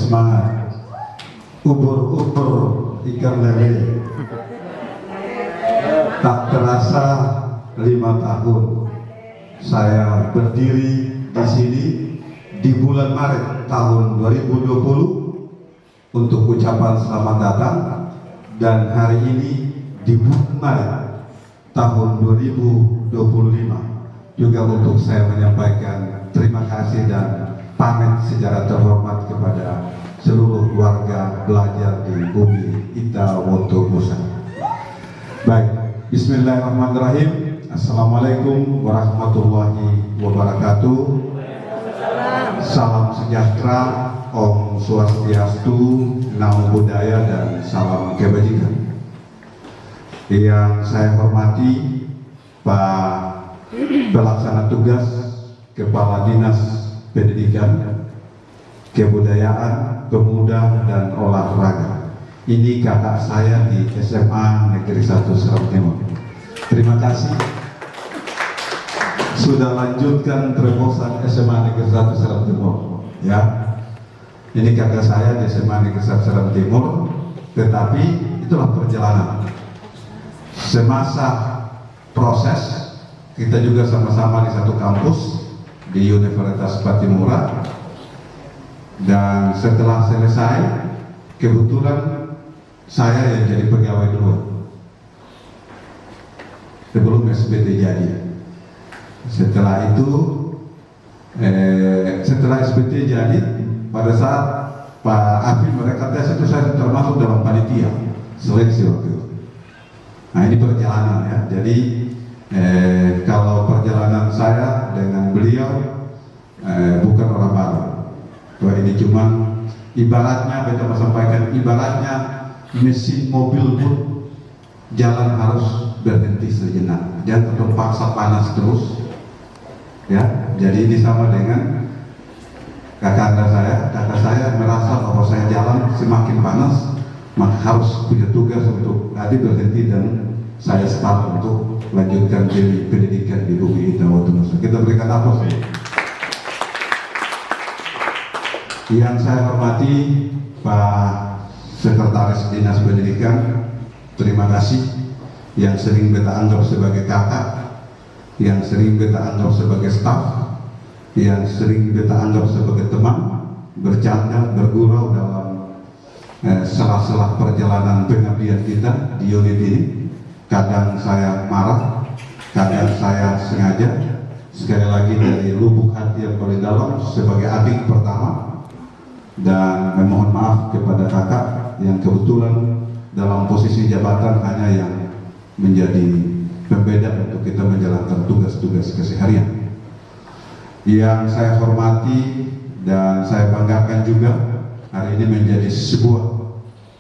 semangat. Ubur-ubur ikan lele. Tak terasa 5 tahun saya berdiri di sini di bulan Maret tahun 2020 untuk ucapan selamat datang, dan hari ini di bulan Maret tahun 2025 juga untuk saya menyampaikan terima kasih dan pamit secara terhormat kepada seluruh warga belajar di Bumi Ita Woto Nusa. Baik, bismillahirrahmanirrahim. Assalamualaikum warahmatullahi wabarakatuh. Salam sejahtera, Om Swastiastu, Namo Buddhaya, dan salam kebajikan. Yang saya hormati Pak Pelaksana Tugas Kepala Dinas Pendidikan, Kebudayaan, Pemuda, dan Olahraga. Ini kakak saya di SMA Negeri 1 Seram Timur. Terima kasih sudah lanjutkan terobosan SMA Negeri 1 Seram Timur. Ya, ini kakak saya di SMA Negeri 1 Seram Timur. Tetapi itulah perjalanan. Semasa proses kita juga sama-sama di satu kampus di Universitas Patimura, dan setelah selesai kebetulan saya yang jadi pegawai dulu sebelum SBT jadi. Setelah itu setelah SBT jadi, pada saat Pak Afif mereka tes itu saya termasuk dalam panitia seleksi waktu itu. Nah, ini perjalanan ya. Jadi kalau perjalanan saya dengan beliau bukan orang baru. Wah, ini cuma ibaratnya, kita mau sampaikan, ibaratnya mesin mobil pun jalan harus berhenti sejenak, jangan terpaksa panas terus. Ya, jadi ini sama dengan kakak saya merasa bahwa saya jalan semakin panas, maka harus punya tugas untuk tadi berhenti, dan saya start untuk lanjutkan pendidikan di Bumi Ita Woto Nusa. Kita berikan aplaus. Yang saya hormati Pak Sekretaris Dinas Pendidikan, terima kasih. Yang sering beta anggap sebagai kakak, yang sering beta anggap sebagai staf, yang sering beta anggap sebagai teman, bercanda, bergurau dalam sela-sela perjalanan pengabdian kita di unit ini. Kadang saya marah, kadang saya sengaja. Sekali lagi dari lubuk hati yang paling dalam sebagai adik pertama, dan memohon maaf kepada kakak yang kebetulan dalam posisi jabatan hanya yang menjadi pembeda untuk kita menjalankan tugas-tugas keseharian. Yang saya hormati dan saya banggakan juga, hari ini menjadi sebuah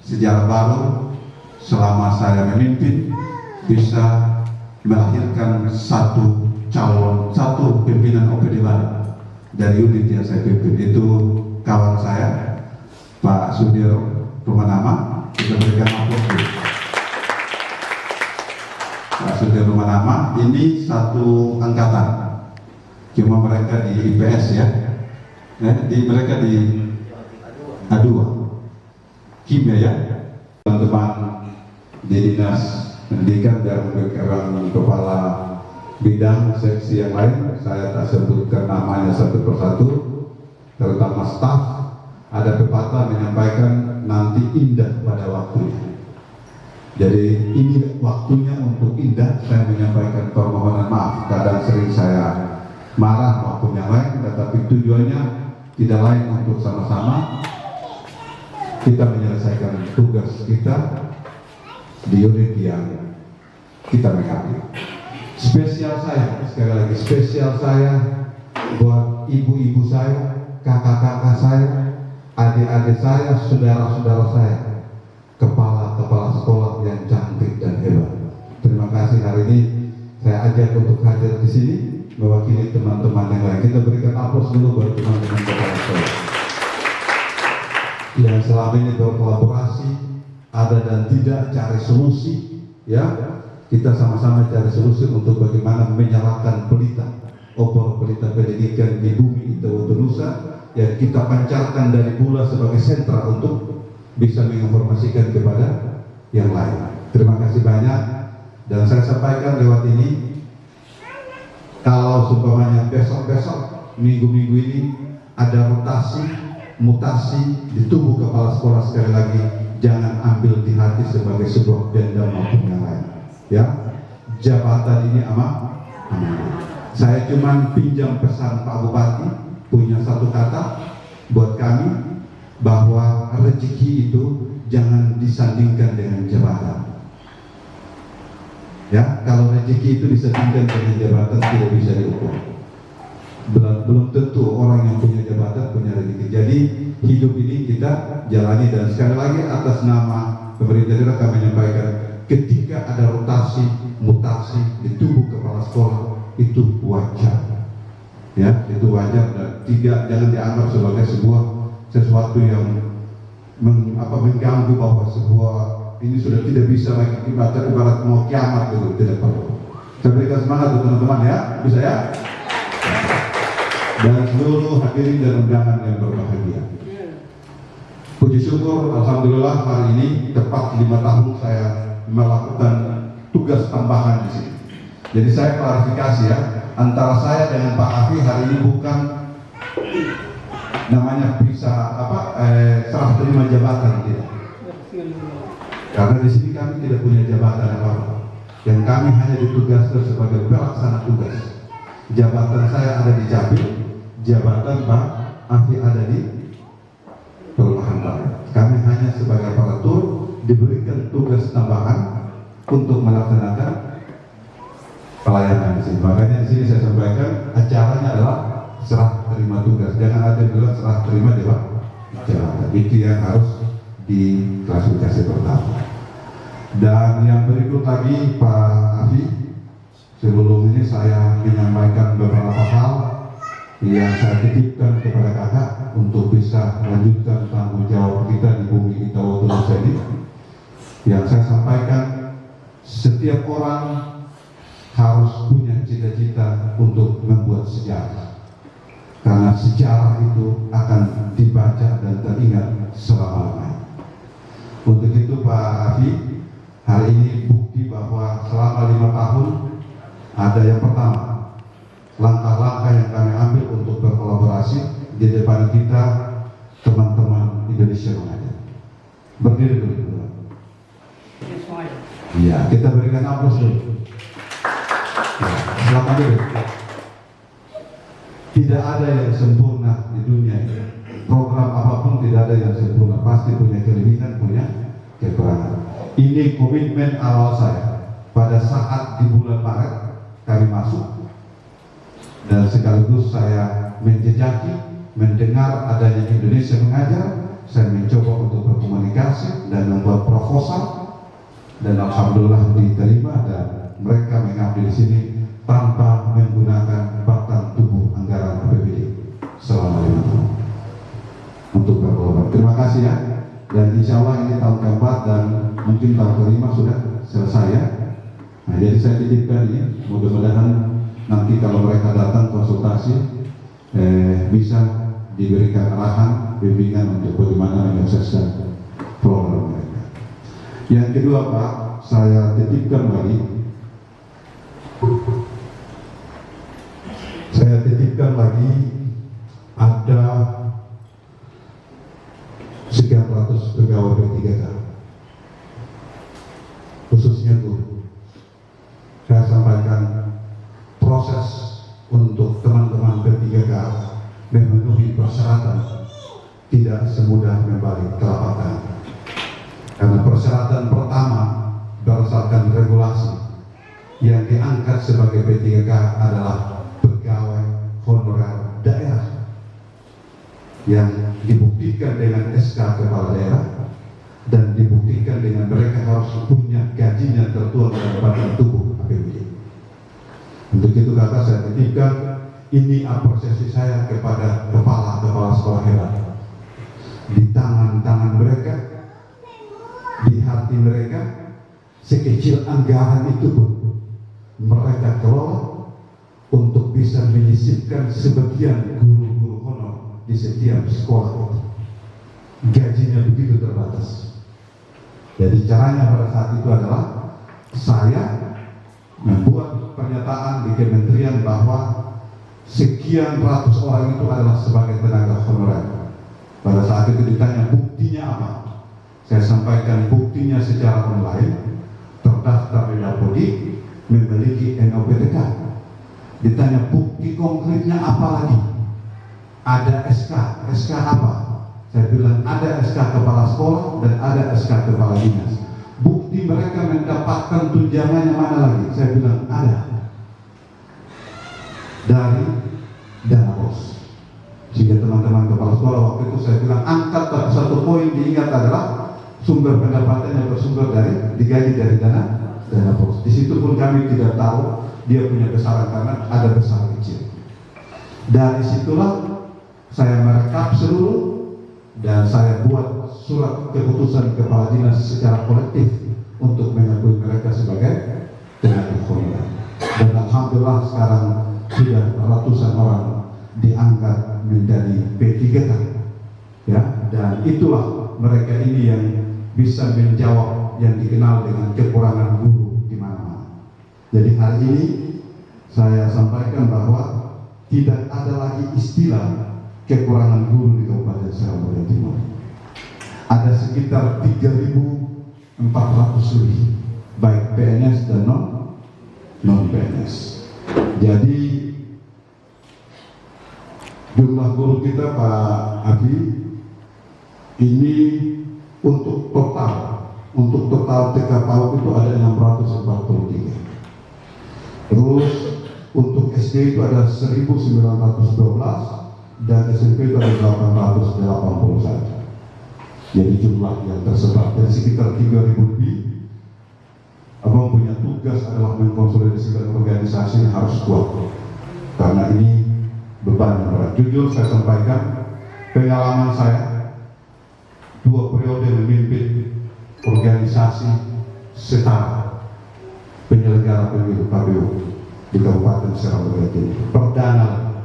sejarah baru selama saya memimpin, bisa melahirkan satu pimpinan OPD baru dari unit yang saya pimpin. Itu kawan saya Pak Sudir Rumanama. Kita berikan aplaus. Pak Sudir Rumanama ini satu angkatan, cuma mereka di IPS ya, mereka di A2 kimia ya. Teman-teman di Dinas Pendidikan dan kepala bidang seksi yang lain, saya tak sebutkan namanya satu persatu, terutama staf. Ada pepatah menyampaikan nanti indah pada waktunya. Jadi ini waktunya untuk indah. Saya menyampaikan permohonan maaf, kadang sering saya marah waktu yang lain, tetapi tujuannya tidak lain untuk sama-sama kita menyelesaikan tugas kita di unit yang kita mengabdi. Spesial saya, sekali lagi spesial saya buat ibu-ibu saya, kakak-kakak saya, adik-adik saya, saudara-saudara saya, kepala-kepala sekolah yang cantik dan hebat. Terima kasih hari ini saya ajak untuk hadir di sini mewakili teman-teman yang lain. Kita berikan aplaus dulu buat teman-teman kepala sekolah yang selama ini berkolaborasi, ada dan tidak cari solusi. Ya, kita sama-sama cari solusi untuk bagaimana menyalakan pelita, obor pelita pendidikan di Bumi Ita Woto Nusa yang kita kita pancarkan dari Bula sebagai sentra untuk bisa menginformasikan kepada yang lain. Terima kasih banyak, dan saya sampaikan lewat ini, kalau seumpamanya besok-besok, minggu-minggu ini ada mutasi di tubuh kepala sekolah, sekali lagi jangan ambil di hati sebagai sebuah dendam maupun yang lain. Ya, jabatan ini amanah. Saya cuma pinjam pesan Pak Bupati, punya satu kata buat kami, bahwa rezeki itu jangan disandingkan dengan jabatan. Ya, kalau rezeki itu disandingkan dengan jabatan tidak bisa diukur. Belum tentu orang yang punya jabatan punya rezeki. Jadi hidup ini kita jalani, dan sekali lagi atas nama pemerintah daerah kami menyampaikan, ketika ada rotasi, mutasi di tubuh kepala sekolah itu wajar. Ya, itu wajar, dan jangan dianggap sebagai sesuatu yang mengganggu, bahwa sebuah ini sudah tidak bisa lagi ibarat mau kiamat gitu, tidak perlu. Saya berikan semangat teman-teman ya, bisa ya. Dan seluruh hadirin dan undangan yang berbahagia. Puji syukur, alhamdulillah hari ini tepat 5 tahun saya melakukan tugas tambahan di sini. Jadi saya klarifikasi ya, antara saya dengan Pak Afi hari ini bukan namanya bisa serah terima jabatan, tidak. Karena di sini kami tidak punya jabatan apa-apa. Yang kami hanya ditugaskan sebagai pelaksana tugas. Jabatan saya ada di Jabil, jabatan Pak Afi ada di Perumahan Barat. Kami hanya sebagai aparatur diberikan tugas tambahan untuk melaksanakan pelayanan di sini. Makanya di sini saya sampaikan acaranya adalah serah terima tugas. Jangan ada yang bilang serah terima jabatan. Itu yang harus diklasifikasi pertama. Dan yang berikut lagi Pak Afi, sebelum ini saya menyampaikan beberapa hal yang saya titipkan kepada kakak untuk bisa melanjutkan tanggung jawab kita di bumi kita waktu ini. Yang saya sampaikan, setiap orang harus punya cita-cita untuk membuat sejarah, karena sejarah itu akan dibaca dan teringat selama-lamanya. Untuk itu Pak Afi, hari ini bukti bahwa selama 5 tahun ada yang pertama, langkah-langkah yang kami ambil untuk berkolaborasi di depan kita, teman-teman Indonesia Mengajar. Berdiri dulu. Iya, kita berikan aplaus dulu. Ya, selamat dulu. Tidak ada yang sempurna di dunia ini. Program apapun tidak ada yang sempurna. Pasti punya kelebihan, punya kekurangan. Ini komitmen awal saya pada saat di bulan Maret kami masuk, dan sekaligus saya menjejaki, mendengar adanya Indonesia Mengajar. Saya mencoba untuk berkomunikasi dan membuat proposal, dan alhamdulillah diterima, dan mereka mengabdi di sini tanpa menggunakan batang tubuh anggaran APBD selama 5 tahun untuk berkolaborasi. Terima kasih ya, dan insya Allah ini tahun keempat dan mungkin tahun kelima sudah selesai ya. Nah, jadi saya titipkan ini, mudah-mudahan nanti kalau mereka datang konsultasi bisa diberikan arahan, bimbingan untuk bagaimana menyukseskan program mereka. Yang kedua Pak, saya titipkan lagi, ada sekian ratus pegawai P3K, khususnya guru. Saya sampaikan proses untuk teman-teman P3K memenuhi persyaratan tidak semudah membalik telapak tangan, karena persyaratan pertama berdasarkan regulasi yang diangkat sebagai P3K adalah pegawai honorer daerah yang dibuktikan dengan SK kepala daerah dan dibuktikan dengan mereka harus punya gajinya tertuang dalam batang tubuh APBD. Untuk itu kata saya titipkan, ini apresiasi saya kepada kepala sekolah hebat. Di tangan-tangan mereka, di hati mereka, sekecil anggaran itu pun mereka kelola untuk bisa menyisipkan sebagian guru-guru honor di di setiap sekolah. Gajinya begitu terbatas. Jadi caranya pada saat itu adalah saya membuat pernyataan di kementerian bahwa sekian ratus orang itu adalah sebagai tenaga honorer. Pada saat itu ditanya buktinya apa? Saya sampaikan buktinya secara online, terdaftar di Dapodi, memiliki NOPTK. Ditanya bukti konkretnya apa lagi? Ada SK. SK apa? Saya bilang ada SK kepala sekolah dan ada SK kepala dinas. Bukti mereka mendapatkan tunjangannya mana lagi? Saya bilang ada. Dari dana bos. Sehingga teman-teman kepala sekolah waktu itu saya bilang angkat satu poin diingat adalah sumber pendapatannya bersumber dari digaji dari dana bos. Di situ pun kami tidak tahu dia punya besaran karena ada besar kecil. Dari situlah saya merekap seluruh dan saya buat surat keputusan kepala dinas secara kolektif untuk mengakui mereka sebagai tenaga honorer. Dan alhamdulillah sekarang sudah ratusan orang diangkat menjadi P3K, ya, dan itulah mereka ini yang bisa menjawab yang dikenal dengan kekurangan guru di mana-mana. Jadi hari ini saya sampaikan bahwa tidak ada lagi istilah kekurangan guru di Kabupaten Seram Bagian Timur. Ada sekitar 3.400 lebih, baik PNS dan non PNS. Jadi jumlah guru kita Pak Abi ini untuk total TK PAUD itu ada 643. Terus untuk SD itu ada 1.912 dan SMP itu ada 880 saja. Jadi jumlah yang tersebar dari sekitar 3.000 lebih. Abang punya tugas adalah mengkonsolidasikan organisasi yang harus kuat, karena ini beban yang berat. Jujur saya sampaikan, pengalaman saya 2 periode memimpin organisasi setara penyelenggara pemilu KPU di Kabupaten Seram Bagian Timur. Perdana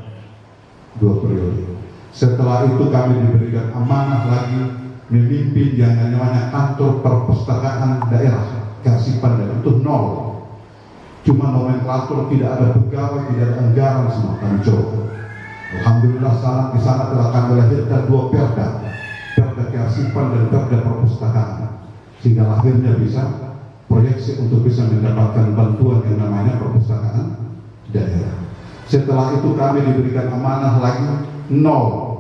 2 periode. Setelah itu kami diberikan amanah lagi memimpin yang namanya kantor perpustakaan daerah Kasipan, dan itu nol. Cuma nomenklatur, tidak ada pegawai, tidak ada anggaran, semua hancur. Alhamdulillah salam di sana telah kami lahirkan 2 perda, perda Kasipan dan perda perpustakaan, sehingga lahirnya bisa proyeksi untuk bisa mendapatkan bantuan yang namanya perpustakaan daerah. Setelah itu kami diberikan amanah lagi nol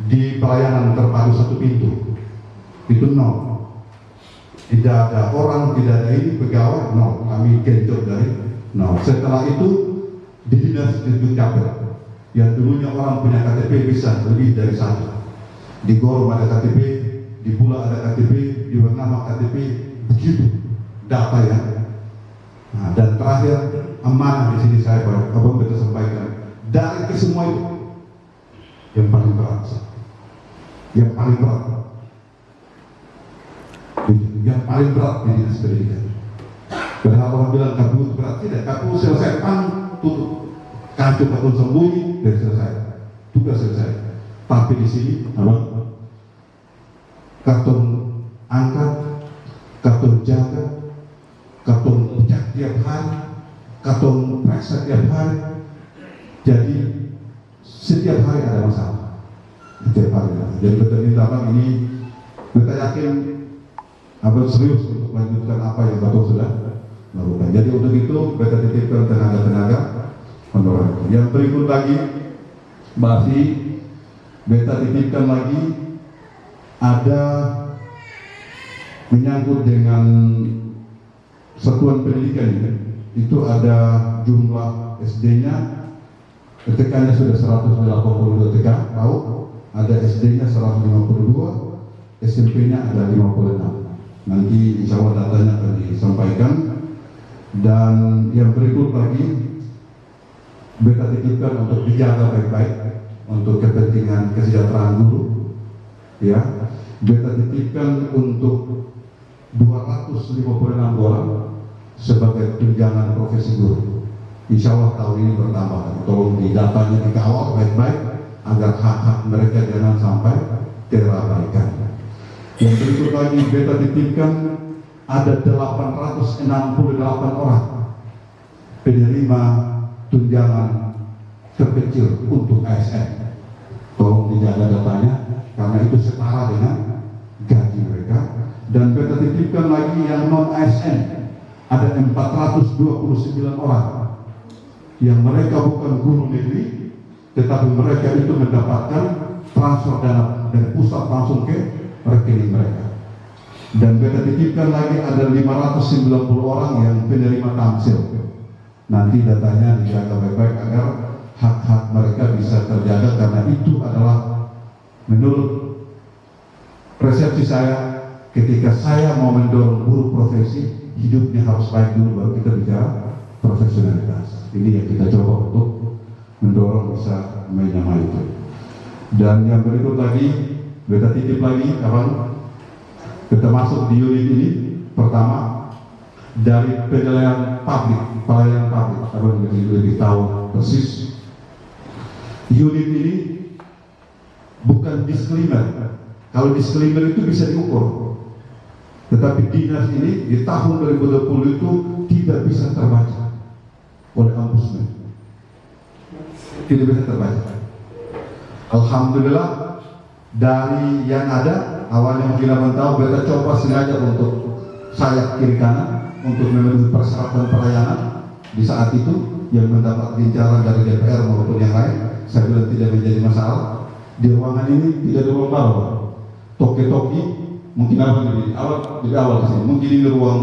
di pelayanan terpadu 1 pintu, itu nol. Tidak ada orang, tidak ada ini pegawai, nol. Kami genjot dari nol. Setelah itu di dinas Dukcapil, yang dulunya orang punya KTP bisa lebih dari 1. Di Gorom ada KTP, di Bula ada KTP, di Bernama KTP, begitu data ya. Nah, dan terakhir amanah di sini saya abang bisa sampaikan dari kesemua itu yang paling berat, yang paling berat di dinas pendidikan. Padahal orang bilang KPU berat, tidak. KPU selesai tutup, kartu sembunyi dan selesai, tugas selesai. Tapi di sini apa? Karton angkat, karton jaga, karton pecah tiap hari, karton periksa tiap hari. Jadi setiap hari ada masalah, setiap hari. Jadi betul ini kita yakin abang serius untuk melanjutkan apa yang Bapak sudah lakukan. Jadi untuk itu kita titipkan tenaga-tenaga honorer. Yang berikut lagi masih beta titipkan lagi ada menyangkut dengan satuan pendidikan ini. Itu ada jumlah SD-nya, TK-nya sudah 182 TK, tahu? Ada SD-nya 152, SMP-nya ada 56. Nanti insya Allah datanya akan disampaikan. Dan yang berikut lagi beta titipkan untuk dijaga baik-baik untuk kepentingan kesejahteraan guru, ya. Beta titipkan untuk 256 orang sebagai tunjangan profesi guru. Insya Allah tahun ini bertambah. Tolong di datanya dikawal baik-baik agar hak-hak mereka jangan sampai terabaikan. Yang berikut lagi beta titipkan ada 868 orang penerima tunjangan terkecil untuk ASN. Tolong dijaga datanya karena itu setara dengan gaji mereka. Dan beta titipkan lagi yang non ASN ada 429 orang yang mereka bukan guru negeri, tetapi mereka itu mendapatkan transfer dana dari pusat langsung ke rekening mereka. Dan beta titipkan lagi ada 590 orang yang penerima tamsil. Nanti datanya dijaga baik-baik agar hak-hak mereka bisa terjaga, karena itu adalah menurut persepsi saya, ketika saya mau mendorong guru profesi, hidupnya harus baik dulu baru kita bicara profesionalitas. Ini yang kita coba untuk mendorong bisa menyamai itu. Dan yang berikut lagi, beta titip lagi kawan, kita masuk di unit ini. Pertama, dari penilaian publik, pelayanan publik, abang lebih tahu persis. Unit ini bukan disclaimer. Kalau disclaimer itu bisa diukur, tetapi dinas ini di tahun 2020 itu tidak bisa terbaca oleh ombudsman, tidak bisa terbaca. Alhamdulillah dari yang ada awalnya mungkin tahu, beta coba sengaja untuk sayap kiri kanan untuk memenuhi persyaratan pelayanan di saat itu yang mendapat gincaran dari DPR maupun yang lain. Saya bilang tidak menjadi masalah. Di ruangan ini tidak ada ruang baru, toki-toki mungkin apa di awal di sini, mungkin ini ruang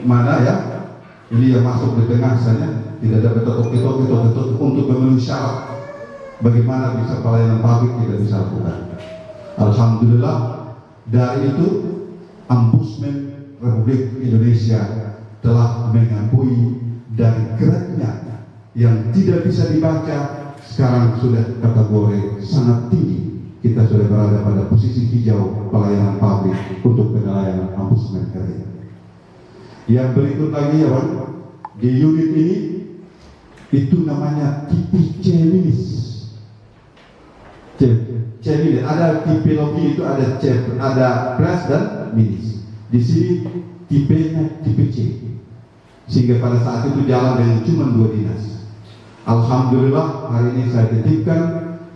mana ya? Ini yang masuk di tengah saja, tidak ada toki-toki untuk memenuhi syarat bagaimana bisa pelayanan publik tidak bisa lakukan. Alhamdulillah dari itu Ombudsman Republik Indonesia telah mengakui dari grade-nya yang tidak bisa dibaca sekarang sudah kategori sangat tinggi. Kita sudah berada pada posisi hijau pelayanan publik untuk penilaian Ombudsman RI. Yang berikut lagi ya Pak, di unit ini itu namanya tipe C-minus. C-minus, ada tipe logi itu ada C, ada plus dan minus. Di sini tipenya tipe C. Sehingga pada saat itu jalan dengan cuma 2 dinas. Alhamdulillah hari ini saya titipkan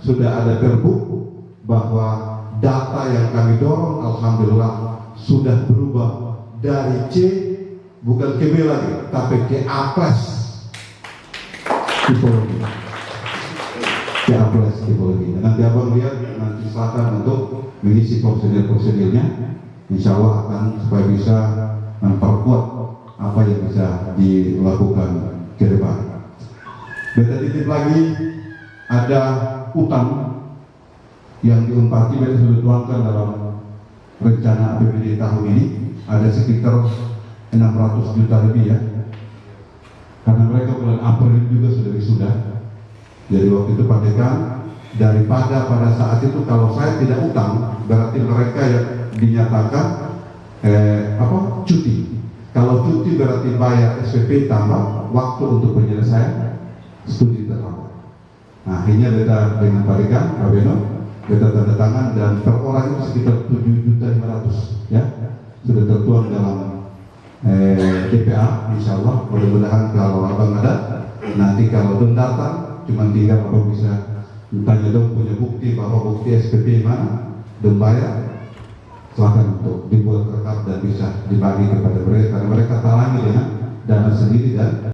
sudah ada perbu bahwa data yang kami dorong alhamdulillah sudah berubah dari C bukan ke B lagi tapi ke A plus tipologi. Ke A plus tipologi. Nanti abang lihat, nanti silakan untuk mengisi prosedur-prosedurnya. Insya Allah akan supaya bisa memperkuat apa yang bisa dilakukan ke depan. Beta titip lagi ada utang yang diumpati beta sudah tuangkan dalam rencana APBD tahun ini ada sekitar 600 juta lebih ya, karena mereka bulan April juga sudah wisuda. Jadi waktu itu padekan daripada pada saat itu kalau saya tidak utang berarti mereka yang dinyatakan cuti. Kalau cuti berarti bayar SPP tambah waktu untuk penyelesaian studi terlambat. Nah akhirnya beta dengan Pak Dekan, Pak Beno, beta tanda tangan dan per orang itu sekitar 7.500.000 ya, sudah tertuang dalam DPA. Insya Allah mudah-mudahan kalau abang ada, nanti kalau belum datang cuma tinggal abang bisa tanya dong punya bukti bahwa bukti SPP mana dan bayar, silakan untuk dibuat rekap dan bisa dibagi kepada mereka karena mereka talangi dengan dana sendiri dan